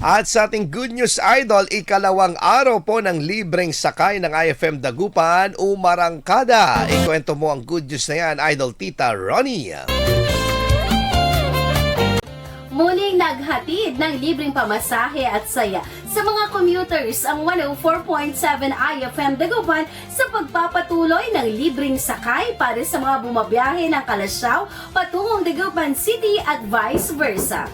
At sa ating good news idol, ikalawang araw po ng libreng sakay ng Ifm Dagupan, Umarangkada. Ikwento mo ang good news na yan, idol Tita Ronnie. Muling naghatid ng libreng pamasahe at saya sa mga commuters ang 104.7 Ifm Dagupan sa pagpapatuloy ng libreng sakay para sa mga bumabiyahe ng Kalasyaw patungong Dagupan City at vice versa.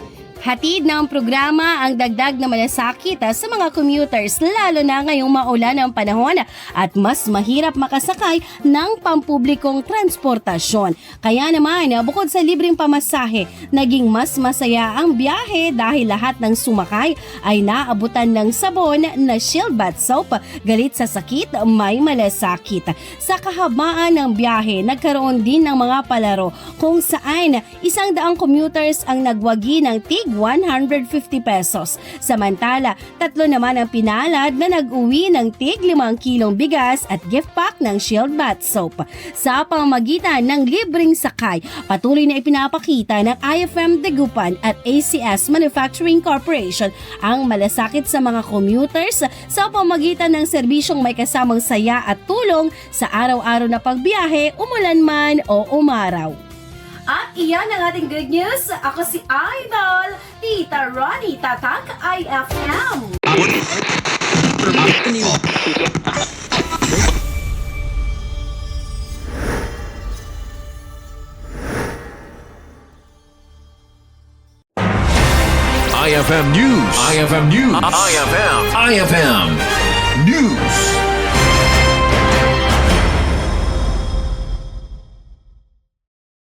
Hatid ng programa ang dagdag na malasakit sa mga commuters lalo na ngayong maulan ang panahon at mas mahirap makasakay ng pampublikong transportasyon. Kaya naman, bukod sa libreng pamasahe, naging mas masaya ang biyahe dahil lahat ng sumakay ay naabutan ng sabon na shield bath soap. Galit sa sakit, may malasakit. Sa kahabaan ng biyahe, nagkaroon din ng mga palaro kung saan 100 commuters ang nagwagi ng tig 150 pesos. Samantala, 3 naman ang pinalad na nag-uwi ng tig 5 kilong bigas at gift pack ng shield bath soap. Sa pamamagitan ng libreng sakay, patuloy na ipinapakita ng Ifm Dagupan at ACS Manufacturing Corporation ang malasakit sa mga commuters sa pamamagitan ng serbisyong may kasamang saya at tulong sa araw-araw na pagbiyahe, umulan man o umaraw. At iyan ang ating good news. Ako si Idol, Tita Ronnie, Tatak IFM. IFM News. IFM News. IFM News.